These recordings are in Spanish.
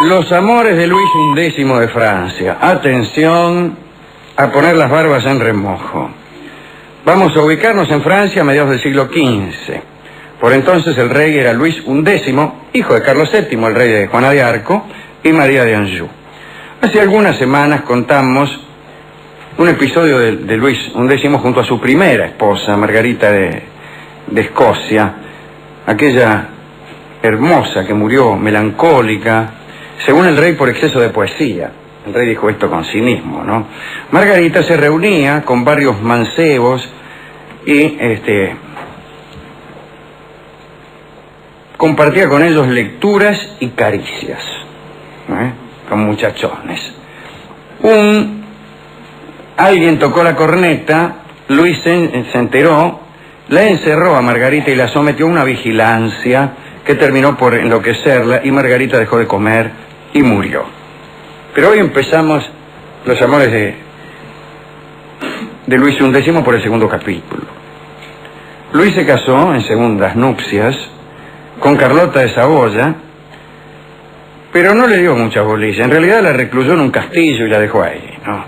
Los amores de Luis XI de Francia. Atención a poner las barbas en remojo. Vamos a ubicarnos en Francia a mediados del siglo XV. Por entonces el rey era Luis XI, hijo de Carlos VII, el rey de Juana de Arco y María de Anjou. Hace algunas semanas contamos un episodio de Luis XI junto a su primera esposa, Margarita de Escocia, aquella hermosa que murió melancólica, según el rey por exceso de poesía. El rey dijo esto con cinismo, ¿no? Margarita se reunía con varios mancebos y compartía con ellos lecturas y caricias, con muchachones. Alguien tocó la corneta, Luis se enteró, la encerró a Margarita y la sometió a una vigilancia que terminó por enloquecerla, y Margarita dejó de comer y murió. Pero hoy empezamos los amores de Luis XI por el segundo capítulo. Luis se casó en segundas nupcias con Carlota de Saboya, pero no le dio mucha bolilla. En realidad la recluyó en un castillo y la dejó ahí, ¿no?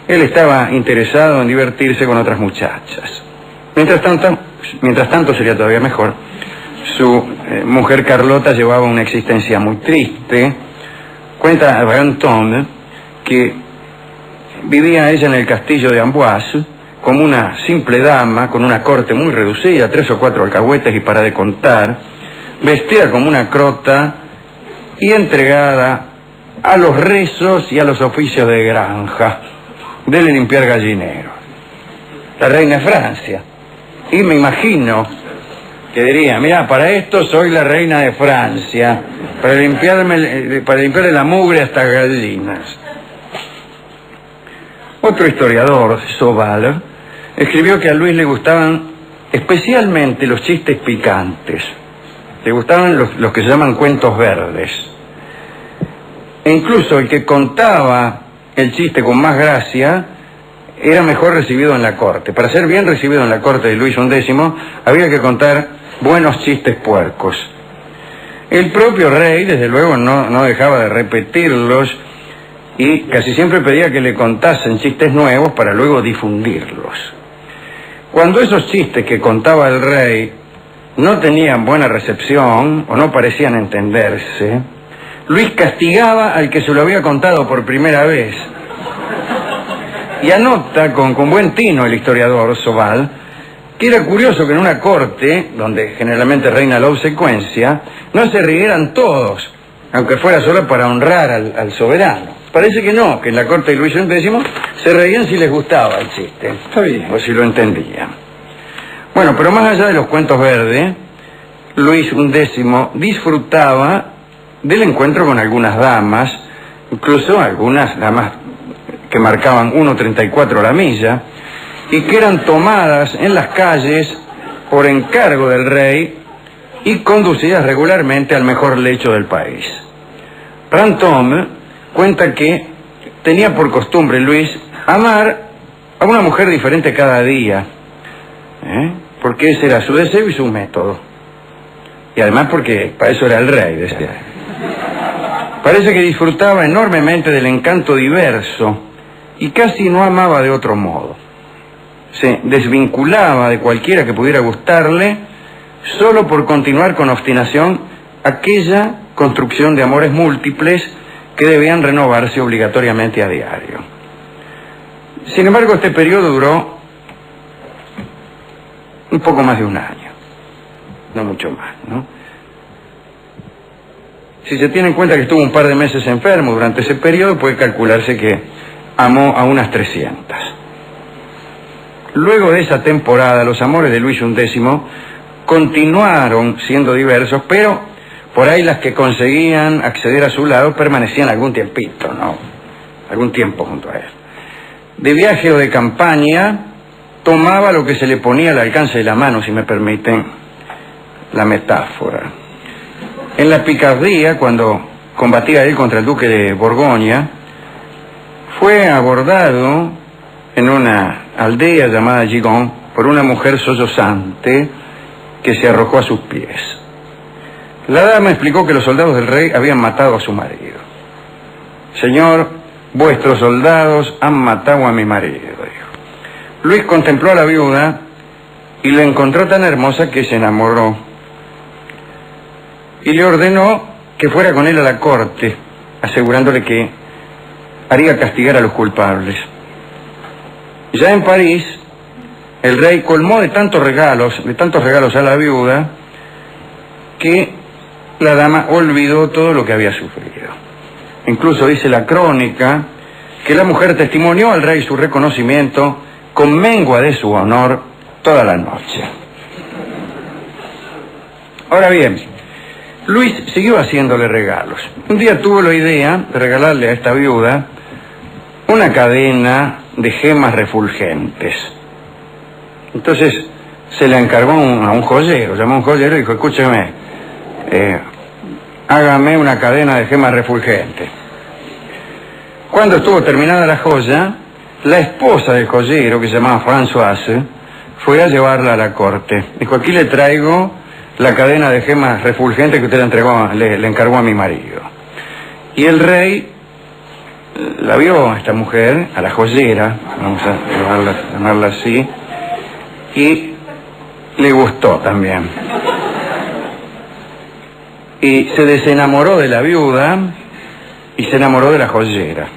Él estaba interesado en divertirse con otras muchachas. Mientras tanto sería todavía mejor, su mujer Carlota llevaba una existencia muy triste. Cuenta Brantôme que vivía ella en el castillo de Amboise como una simple dama, con una corte muy reducida, 3 o 4 alcahuetes y para de contar, vestida como una crota y entregada a los rezos y a los oficios de granja, de limpiar gallineros. La reina de Francia. Y me imagino que diría: mira, para esto soy la reina de Francia, para limpiarle la mugre a estas gallinas. Otro historiador, Sauval, escribió que a Luis le gustaban especialmente los chistes picantes. Le gustaban los que se llaman cuentos verdes. E incluso el que contaba el chiste con más gracia era mejor recibido en la corte. Para ser bien recibido en la corte de Luis XI había que contar buenos chistes puercos. El propio rey, desde luego, no dejaba de repetirlos y casi siempre pedía que le contasen chistes nuevos para luego difundirlos. Cuando esos chistes que contaba el rey no tenían buena recepción o no parecían entenderse, Luis castigaba al que se lo había contado por primera vez. Y anota con buen tino el historiador Sauval que era curioso que en una corte, donde generalmente reina la obsecuencia, no se rieran todos, aunque fuera solo para honrar al soberano. Parece que no, que en la corte de Luis XI se reían si les gustaba el chiste, o si lo entendían. Bueno, pero más allá de los cuentos verdes, Luis XI disfrutaba del encuentro con algunas damas, incluso algunas damas que marcaban 1.34 la milla, y que eran tomadas en las calles por encargo del rey y conducidas regularmente al mejor lecho del país. Brantôme cuenta que tenía por costumbre Luis amar a una mujer diferente cada día, porque ese era su deseo y su método. Y además porque para eso era el rey, decía. Parece que disfrutaba enormemente del encanto diverso y casi no amaba de otro modo. Se desvinculaba de cualquiera que pudiera gustarle solo por continuar con obstinación aquella construcción de amores múltiples que debían renovarse obligatoriamente a diario. Sin embargo, este periodo duró un poco más de un año, no mucho más, ¿no? Si se tiene en cuenta que estuvo un par de meses enfermo durante ese periodo, puede calcularse que amó a unas 300. Luego de esa temporada, los amores de Luis XI continuaron siendo diversos, pero por ahí las que conseguían acceder a su lado permanecían algún tiempito, ¿no? Algún tiempo junto a él. De viaje o de campaña, tomaba lo que se le ponía al alcance de la mano, si me permiten la metáfora. En la Picardía, cuando combatía él contra el duque de Borgoña, fue abordado en una aldea llamada Gigon por una mujer sollozante que se arrojó a sus pies. La dama explicó que los soldados del rey habían matado a su marido. Señor, vuestros soldados han matado a mi marido, dijo. Luis contempló a la viuda y la encontró tan hermosa que se enamoró y le ordenó que fuera con él a la corte, asegurándole que haría castigar a los culpables. Ya en París, el rey colmó de tantos regalos a la viuda, que la dama olvidó todo lo que había sufrido. Incluso dice la crónica que la mujer testimonió al rey su reconocimiento con mengua de su honor toda la noche. Ahora bien, Luis siguió haciéndole regalos. Un día tuvo la idea de regalarle a esta viuda una cadena de gemas refulgentes. Entonces se le encargó a un joyero, llamó a un joyero y dijo: escúcheme, hágame una cadena de gemas refulgentes. Cuando estuvo terminada la joya, la esposa del joyero, que se llamaba Françoise, fue a llevarla a la corte. Dijo: aquí le traigo la cadena de gemas refulgentes que usted le encargó a mi marido. Y el rey la vio a esta mujer, a la joyera, vamos a llamarla así, y le gustó también. Y se desenamoró de la viuda y se enamoró de la joyera.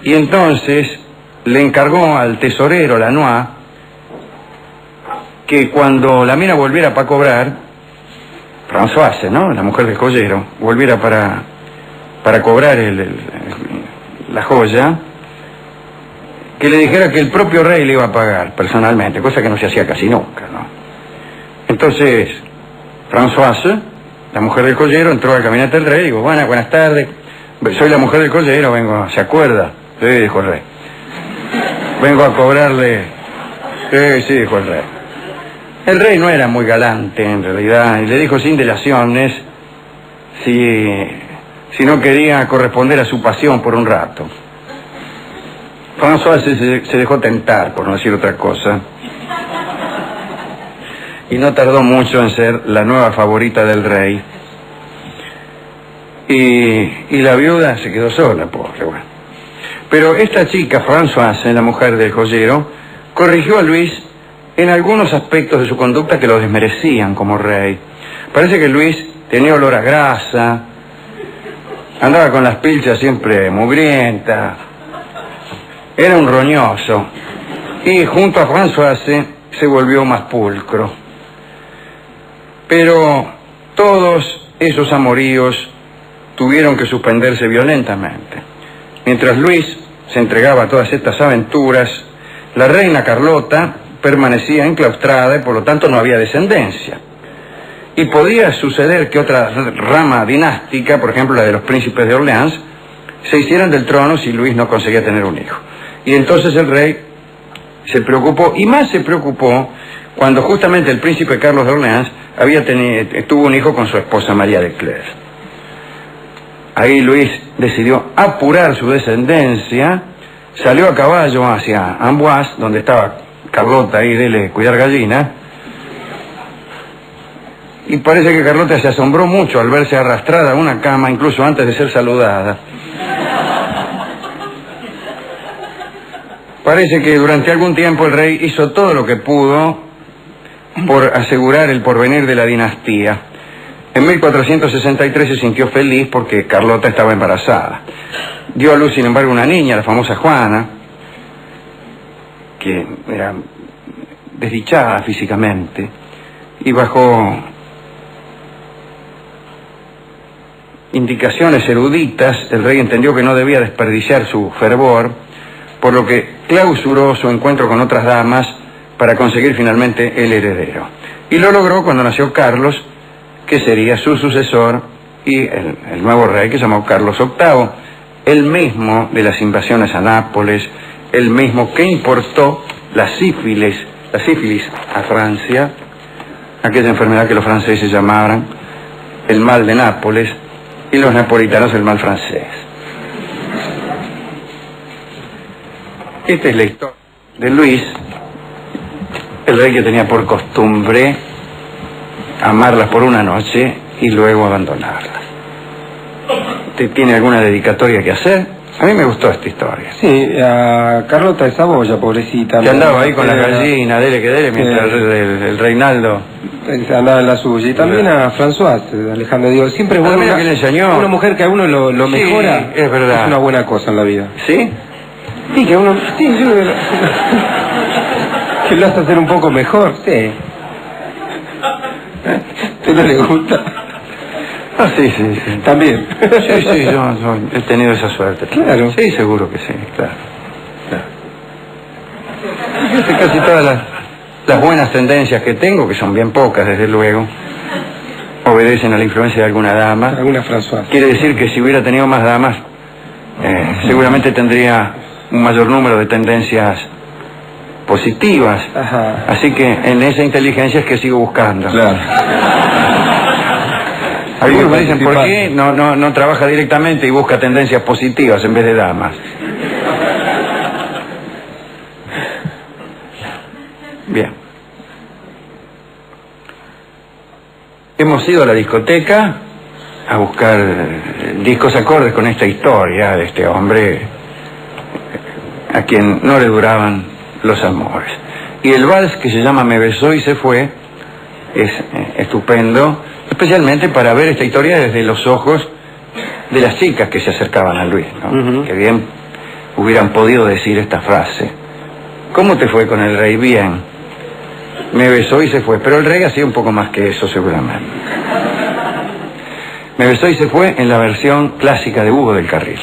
Y entonces le encargó al tesorero Lanois que cuando la mina volviera para cobrar, Françoise, ¿no?, la mujer del joyero, volviera para cobrar la joya, que le dijera que el propio rey le iba a pagar personalmente, cosa que no se hacía casi nunca, ¿no? Entonces Françoise, la mujer del joyero, entró al gabinete del rey y dijo: buenas tardes, soy la mujer del joyero, vengo, ¿se acuerda? Sí, dijo el rey. Vengo a cobrarle. Sí, dijo el rey. El rey no era muy galante en realidad, y le dijo sin dilaciones si no quería corresponder a su pasión por un rato. François se dejó tentar, por no decir otra cosa, y no tardó mucho en ser la nueva favorita del rey. Y la viuda se quedó sola, pobre, bueno. Pero esta chica, Françoise, la mujer del joyero, corrigió a Luis en algunos aspectos de su conducta que lo desmerecían como rey. Parece que Luis tenía olor a grasa, andaba con las pilchas siempre mugrientas, era un roñoso, y junto a Françoise se volvió más pulcro. Pero todos esos amoríos tuvieron que suspenderse violentamente. Mientras Luis se entregaba a todas estas aventuras, la reina Carlota permanecía enclaustrada y por lo tanto no había descendencia. Y podía suceder que otra rama dinástica, por ejemplo la de los príncipes de Orleans, se hicieran del trono si Luis no conseguía tener un hijo. Y entonces el rey se preocupó, y más se preocupó cuando justamente el príncipe Carlos de Orleans tuvo un hijo con su esposa María de Clèves. Ahí Luis decidió apurar su descendencia, salió a caballo hacia Amboise, donde estaba Carlota ahí, dele cuidar gallinas, y parece que Carlota se asombró mucho al verse arrastrada a una cama, incluso antes de ser saludada. Parece que durante algún tiempo el rey hizo todo lo que pudo por asegurar el porvenir de la dinastía. En 1463 se sintió feliz porque Carlota estaba embarazada. Dio a luz, sin embargo, una niña, la famosa Juana, que era desdichada físicamente, y bajo indicaciones eruditas, el rey entendió que no debía desperdiciar su fervor, por lo que clausuró su encuentro con otras damas para conseguir finalmente el heredero. Y lo logró cuando nació Carlos, que sería su sucesor, y el nuevo rey, que se llamó Carlos VIII, el mismo de las invasiones a Nápoles, el mismo que importó la sífilis a Francia, aquella enfermedad que los franceses llamaban el mal de Nápoles, y los napolitanos el mal francés. Esta es la historia de Luis, el rey que tenía por costumbre amarlas por una noche y luego abandonarlas. tiene alguna dedicatoria que hacer. A mí me gustó esta historia. Sí, a Carlota de Saboya, pobrecita. Que andaba ahí con la gallina, dele que dele, mientras el Reinaldo andaba en la suya. Y también a François, Alejandro, digo, siempre es bueno que le enseñó. Una mujer que a uno lo Sí, mejora. es verdad. Es una buena cosa en la vida. ¿Sí? Sí, que uno... Sí, yo... que lo hace hacer un poco mejor, sí. ¿Te no le gusta? Ah, sí, sí, sí. También. Sí, yo he tenido esa suerte. Claro. Sí, seguro que sí, claro. Fíjate, casi todas las buenas tendencias que tengo, que son bien pocas, desde luego, obedecen a la influencia de alguna dama. Alguna François. Quiere decir que si hubiera tenido más damas, seguramente tendría un mayor número de tendencias positivas. Ajá. Así que en esa inteligencia es que sigo buscando. Claro. Algunos me dicen, ¿por qué no trabaja directamente y busca tendencias positivas en vez de damas? Bien. Hemos ido a la discoteca a buscar discos acordes con esta historia de este hombre a quien no le duraban los amores. Y el vals, que se llama Me besó y se fue, es estupendo, especialmente para ver esta historia desde los ojos de las chicas que se acercaban a Luis, ¿no? Que bien hubieran podido decir esta frase: ¿cómo te fue con el rey? Bien, me besó y se fue. Pero el rey hacía un poco más que eso, seguramente. Me besó y se fue en la versión clásica de Hugo del Carril.